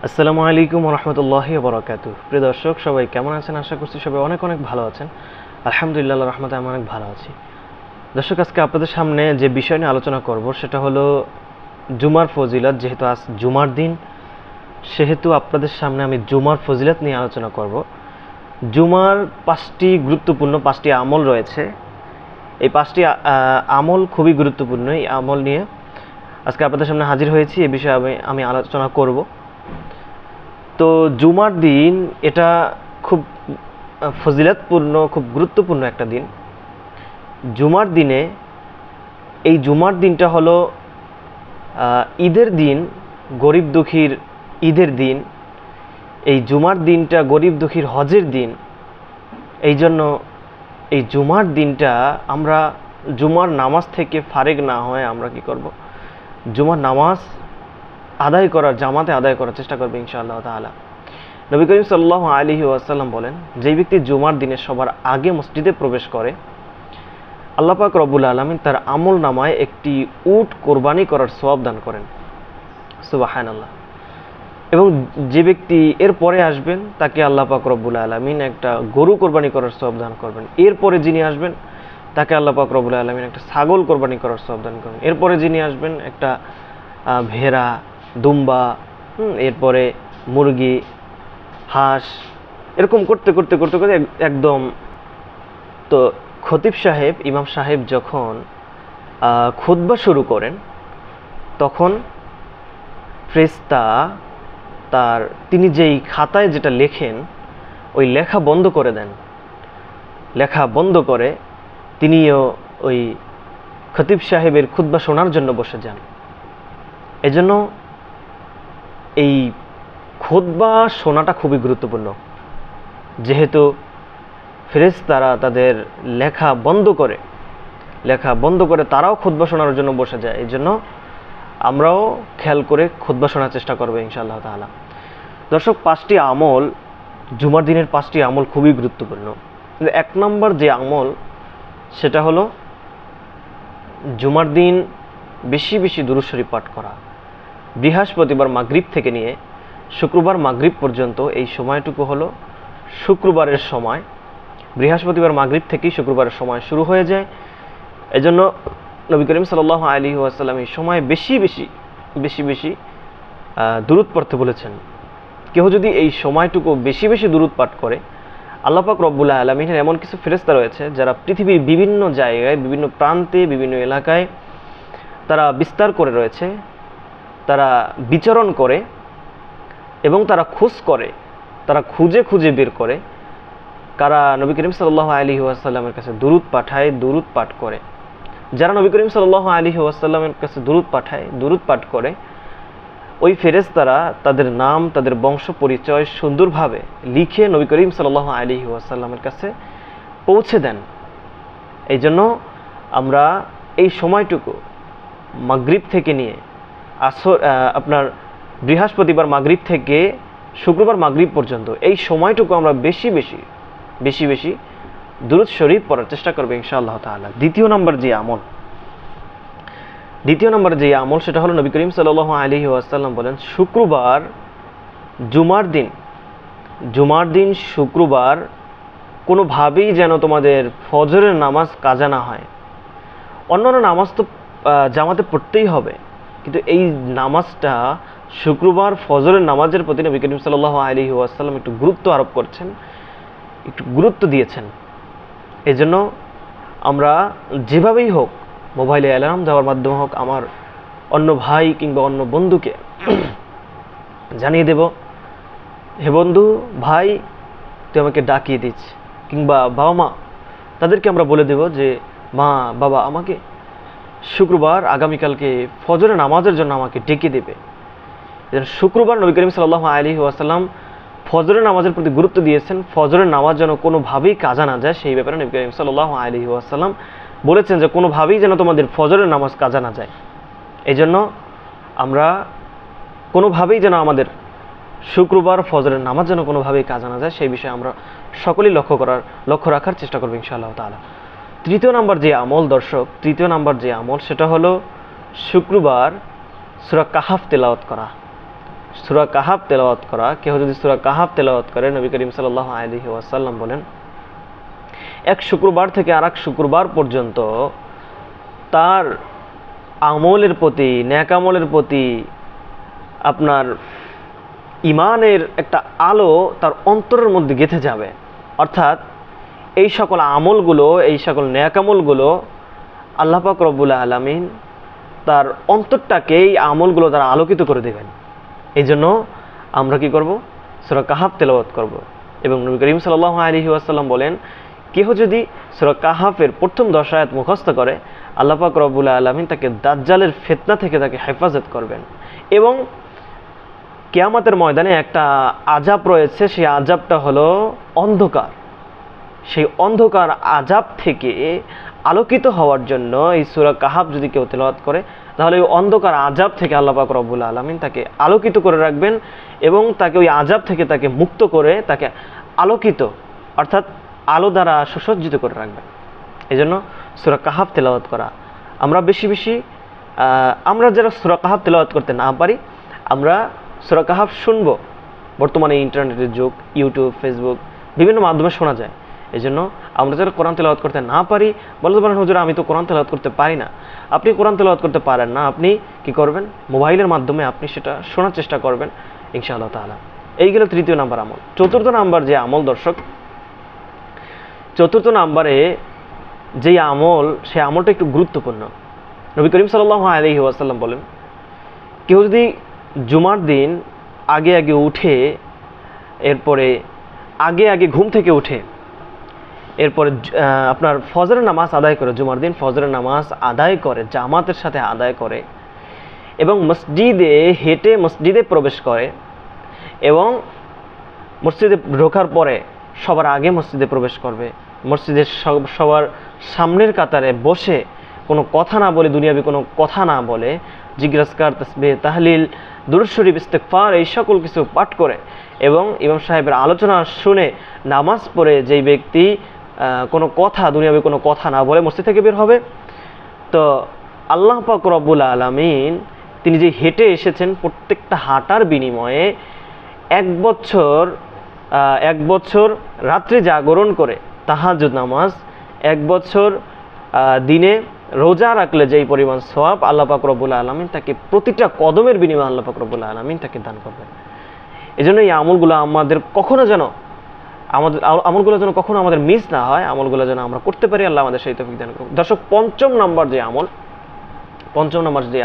আসসালামু আলাইকুম ওয়া রাহমাতুল্লাহি ওয়া বারাকাতুহু। প্রিয় দর্শক সবাই কেমন আছেন? আশা করছি সবাই অনেক অনেক ভালো আছেন। আলহামদুলিল্লাহ আল্লাহর রহমতে আমি অনেক ভালো আছি। দর্শক আজকে আপনাদের সামনে যে বিষয় নিয়ে আলোচনা করব সেটা হলো জুমার ফজিলত। যেহেতু আজ জুমার দিন সেহেতু আপনাদের সামনে আমি জুমার ফজিলত নিয়ে আলোচনা করব। জুমার পাঁচটি গুরুত্বপূর্ণ পাঁচটি আমল রয়েছে। এই পাঁচটি আমল খুবই গুরুত্বপূর্ণ। এই আমল নিয়ে আজকে আপনাদের সামনে হাজির হয়েছি। এই বিষয়ে আমি আলোচনা করব। তো জুমার দিন এটা খুব ফজিলতপূর্ণ, খুব গুরুত্বপূর্ণ একটা দিন। জুমার দিনে এই জুমার দিনটা হলো ঈদের দিন, গরিব দুঃখীর ঈদের দিন। এই জুমার দিনটা গরিব দুঃখীর হজের দিন। এই জন্য এই জুমার দিনটা আমরা জুমার নামাজ থেকে ফারেগ না হয়ে আমরা কি করব? জুমার নামাজ আদায় করার, জামাতে আদায় করার চেষ্টা করবে ইনশাআল্লাহ তাআলা। নবী করিম সাল্লাল্লাহু আলাইহি ওয়াসাল্লাম বলেন, যেই ব্যক্তি জুমার দিনে সবার আগে মসজিদে প্রবেশ করে, আল্লাহ পাক রব্বুল আলামিন তার আমল নামায় একটি উট কোরবানি করার সওয়াব দান করেন। সুবহানাল্লাহ। এবং যে ব্যক্তি এর পরে আসবেন তাকে আল্লাহ পাক রব্বুল আলামিন একটা গরু কোরবানি করার সওয়াব দান করবেন। এরপরে যিনি আসবেন তাকে আল্লাহ পাক রব্বুল আলামিন একটা ছাগল কোরবানি করার সওয়াব দান করবেন। এরপরে যিনি আসবেন একটা ভেড়া, দুম্বা, এরপরে মুরগি, হাঁস, এরকম করতে করতে করতে করতে একদম। তো খতিব সাহেব, ইমাম সাহেব যখন খুতবা শুরু করেন তখন ফেরেশতা তিনি যেই খাতায় যেটা লেখেন ওই লেখা বন্ধ করে দেন। লেখা বন্ধ করে তিনিও ওই খতিব সাহেবের খুতবা শোনার জন্য বসে যান। এজন্য এই খুতবা শোনাটা খুবই গুরুত্বপূর্ণ। যেহেতু ফেরেশতারা তাদের লেখা বন্ধ করে তারাও খুতবা শোনার জন্য বসে যায়। এই জন্য আমরাও খেয়াল করে খুতবা শোনার চেষ্টা করবো ইনশাআল্লাহ তাআলা। দর্শক, পাঁচটি আমল, জুমার দিনের পাঁচটি আমল খুবই গুরুত্বপূর্ণ। কিন্তু এক নম্বর যে আমল সেটা হলো জুমার দিন বেশি বেশি দুরূদ শরীফ পাঠ করা। বৃহস্পতিবার মাগরিব থেকে নিয়ে শুক্রবার মাগরিব পর্যন্ত এই সময়টুকু হলো শুক্রবারের সময়। বৃহস্পতিবার মাগরিব থেকেই শুক্রবারের সময় শুরু হয়ে যায়। এজন্য নবী করিম সাল্লাল্লাহু আলাইহি ওয়াসাল্লাম এই সময় বেশি বেশি দুরূদ পড়তে বলেছেন। কেউ যদি এই সময়টুকু বেশি বেশি দুরূদ পাঠ করে, আল্লাহ পাক রব্বুল আলামিনের এমন কিছু ফেরেশতা রয়েছে যারা পৃথিবীর বিভিন্ন জায়গায়, বিভিন্ন প্রান্তে, বিভিন্ন এলাকায় তারা বিস্তার করে রয়েছে, তারা বিচরণ করে এবং তারা তারা খুঁজে খুঁজে বের করে কারা নবী করিম সাল্লাল্লাহু আলাইহি ওয়াসাল্লামের কাছে দুরূদ পাঠায়, দুরূদ পাঠ করে। যারা নবী করিম সাল্লাল্লাহু আলাইহি ওয়াসাল্লামের কাছে দুরূদ পাঠায়, দুরূদ পাঠ করে, ওই ফেরেশতারা তাদের নাম, তাদের বংশ পরিচয় সুন্দরভাবে লিখে নবী করিম সাল্লাল্লাহু আলাইহি ওয়াসাল্লামের কাছে পৌঁছে দেন। এই জন্য আমরা এই সময়টুকু মাগরিব থেকে নিয়ে আপনার বৃহস্পতিবার মাগরিব থেকে শুক্রবার মাগরিব পর্যন্ত এই সময়টুকু আমরা বেশি বেশি দুরূদ শরীফ পড়ার চেষ্টা করব ইনশাআল্লাহ তাআলা। দ্বিতীয় নম্বর যে আমল সেটা হলো নবী করিম সাল্লাল্লাহু আলাইহি ওয়াসাল্লাম বলেন, শুক্রবার জুমার দিন শুক্রবার কোনোভাবেই যেন তোমাদের ফজরের নামাজ কাজা না হয়। অন্যান্য নামাজ তো জামাতে পড়তেই হবে, কিন্তু এই নামাজটা শুক্রবার ফজরের নামাজের প্রতি নবী করিম সাল্লাল্লাহু আলাইহি ওয়াসাল্লাম একটু গুরুত্ব আরোপ করছেন, একটু গুরুত্ব দিয়েছেন। এজন্য আমরা যেভাবেই হোক, মোবাইলে অ্যালার্ম দেওয়ার মাধ্যমে হোক, আমার অন্য ভাই কিংবা অন্য বন্ধুকে জানিয়ে দেব, হে বন্ধু, ভাই তুই আমাকে ডাকিয়ে দিস, কিংবা বাবা মা তাদেরকে আমরা বলে দেব যে মা, বাবা আমাকে শুক্রবার আগামীকালকে ফজরের নামাজের জন্য আমাকে ডেকে দেবে। শুক্রবার নবী করিম সাল্লাল্লাহু আলাইহি ওয়াসাল্লাম ফজরের নামাজের প্রতি গুরুত্ব দিয়েছেন। ফজরের নামাজ যেন কোনোভাবেই কাজা না যায়, সেই ব্যাপারে নবী করিম সাল্লাল্লাহু আলাইহি ওয়াসাল্লাম বলেছেন যে কোনোভাবেই যেন তোমাদের ফজরের নামাজ কাজা না যায়। এই জন্য আমরা কোনোভাবেই যেন আমাদের শুক্রবার ফজরের নামাজ যেন কোনোভাবেই কাজা না যায়, সেই বিষয়ে আমরা সকলেই লক্ষ্য রাখার চেষ্টা করবো ইনশাআল্লাহ তাআলা। তৃতীয় নম্বর যে আমল সেটা হলো শুক্রবার সূরা কাহাফ তেলাওয়াত করা। সূরা কাহাফ তেলাওয়াত করা, কেউ যদি সূরা কাহাফ তেলাওয়াত করে, নবী করিম সাল্লাল্লাহু আলাইহি ওয়াসাল্লাম বলেন এক শুক্রবার থেকে আরেক শুক্রবার পর্যন্ত তার আমলের প্রতি, নেক আমলের প্রতি আপনার ঈমানের একটা আলো তার অন্তরের মধ্যে গেঁথে যাবে। অর্থাৎ এই সকল আমলগুলো, এই সকল নেক আমলগুলো আল্লাহ পাক রব্বুল আলামিন তার অন্তরটাকে এই আমলগুলো দ্বারা আলোকিত করে দেবেন। এই জন্য আমরা কি করব? সূরা কাহাফ তেলাওয়াত করব। এবং নবী করিম সাল্লাল্লাহু আলাইহি ওয়াসাল্লাম বলেন কেউ যদি সূরা কাহাফের প্রথম 10 আয়াত মুখস্থ করে, আল্লাহ পাক রব্বুল আলামিন তাকে দাজ্জালের ফিতনা থেকে তাকে হেফাজত করবেন। এবং কিয়ামতের ময়দানে একটা আযাব রয়েছে, সেই আযাবটা হলো অন্ধকার। সেই অন্ধকার আযাব থেকে আলোকিত হওয়ার জন্য এই সূরা কাহাফ যদি কেউ তেলাওয়াত করে, তাহলে ওই অন্ধকার আযাব থেকে আল্লাহ পাক রব্বুল আলামিন তাকে আলোকিত করে রাখবেন এবং তাকে ওই আযাব থেকে তাকে মুক্ত করে তাকে আলোকিত, অর্থাৎ আলো দ্বারা সুসজ্জিত করে রাখবেন। এই জন্য সূরা কাহাফ তেলাওয়াত করা। আমরা বেশি বেশি আমরা যারা সূরা কাহাফ তেলাওয়াত করতে না পারি, আমরা সূরা কাহাফ শুনবো। বর্তমানে ইন্টারনেটের যুগ, ইউটিউব, ফেসবুক বিভিন্ন মাধ্যমে শোনা যায়। এই জন্য আমরা যারা কোরআন তেলাওয়াত করতে না পারি, বলতে পারেন হুজুর আমি তো কোরআন তেলাওয়াত করতে পারি না। আপনি কোরআন তেলাওয়াত করতে পারেন না, আপনি কি করবেন? মোবাইলের মাধ্যমে আপনি সেটা শোনার চেষ্টা করবেন ইনশাআল্লাহ তাআলা। এই গেল তৃতীয় নাম্বার আমল। চতুর্থ নাম্বার যে আমল দর্শক, চতুর্থ নাম্বারে যেই আমল, সেই আমলটা একটু গুরুত্বপূর্ণ। নবী করিম সাল্লাল্লাহু আলাইহি ওয়াসাল্লাম বলেন কেউ যদি জুমার দিন আগে আগে উঠে, এরপরে আগে আগে ঘুম থেকে উঠে, এরপরে আপনার ফজরের নামাজ আদায় করে, জুমার দিন ফজরের নামাজ আদায় করে, জামাতের সাথে আদায় করে এবং মসজিদে হেঁটে মসজিদে প্রবেশ করে এবং মসজিদে ঢোকার পরে সবার আগে মসজিদে প্রবেশ করবে, মসজিদের সবার সামনের কাতারে বসে কোনো কথা না বলে, দুনিয়াবি কোনো কথা না বলে, জিজ্ঞাসকার, তাসবিহ, তাহলিল, দুরূদ শরীফ, ইস্তেগফার এই সকল কিছু পাঠ করে এবং ইমাম সাহেবের আলোচনা শুনে নামাজ পড়ে যেই ব্যক্তি কোনো কথা, দুনিয়াবি কোনো কথা না বলে মসজিদ থেকে বের হবে, তো আল্লাহ পাক রব্বুল আলামিন তিনি যে হেঁটে এসেছেন, প্রত্যেকটা হাঁটার বিনিময়ে 1 বছর রাত্রি জাগরণ করে তাহাজ্জুদ নামাজ, 1 বছর দিনে রোজা রাখলে যেই পরিমাণ সওয়াব আল্লাহ পাক রব্বুল আলামিন তাকে প্রতিটা কদমের বিনিময়ে আল্লাহ পাক রব্বুল আলামিন তাকে দান করবেন। এই জন্য এই আমলগুলো আমাদের কখনো যেন আমাদের মিস না হয়, আমলগুলো যেন আমরা করতে পারি। আল্লাহ আমাদের সেই তৌফিক দান করুন। দর্শক, পঞ্চম নাম্বার যে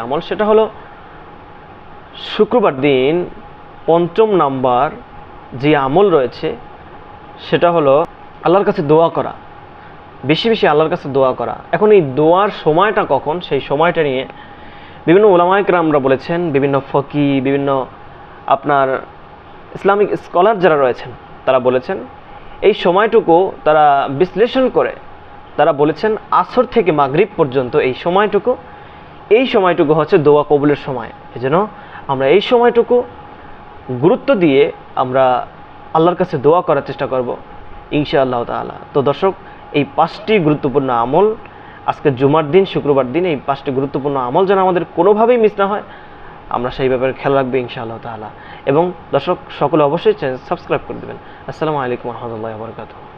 আমল সেটা হলো শুক্রবার দিন পঞ্চম নাম্বার যে আমল রয়েছে সেটা হলো আল্লাহর কাছে দোয়া করা, বেশি বেশি আল্লাহর কাছে দোয়া করা। এখন এই দোয়ার সময়টা কখন, সেই সময়টা নিয়ে বিভিন্ন উলামায়ে কেরামরা বলেছেন, বিভিন্ন ফকি, বিভিন্ন আপনার ইসলামিক স্কলার যারা রয়েছেন তারা বলেছেন, এই সময়টুকু তারা বিশ্লেষণ করে তারা বলেছেন আসর থেকে মাগরিব পর্যন্ত এই সময়টুকু হচ্ছে দোয়া কবুলের সময়। এজন্য আমরা এই সময়টুকু গুরুত্ব দিয়ে আমরা আল্লাহর কাছে দোয়া করার চেষ্টা করব ইনশাআল্লাহ তাআলা। তো দর্শক, এই 5টি গুরুত্বপূর্ণ আমল আজকে জুমার দিন, শুক্রবার দিন, এই 5টি গুরুত্বপূর্ণ আমল যেন আমাদের কোনোভাবেই মিস না হয়, আমরা সেই ব্যাপারে খেয়াল রাখবো ইনশাআল্লাহ তাআলা। এবং দর্শক সকলে অবশ্যই চ্যানেল সাবস্ক্রাইব করে দেবেন। আসসালামু আলাইকুম ওয়া রাহমাতুল্লাহি ওয়া বারাকাতুহু।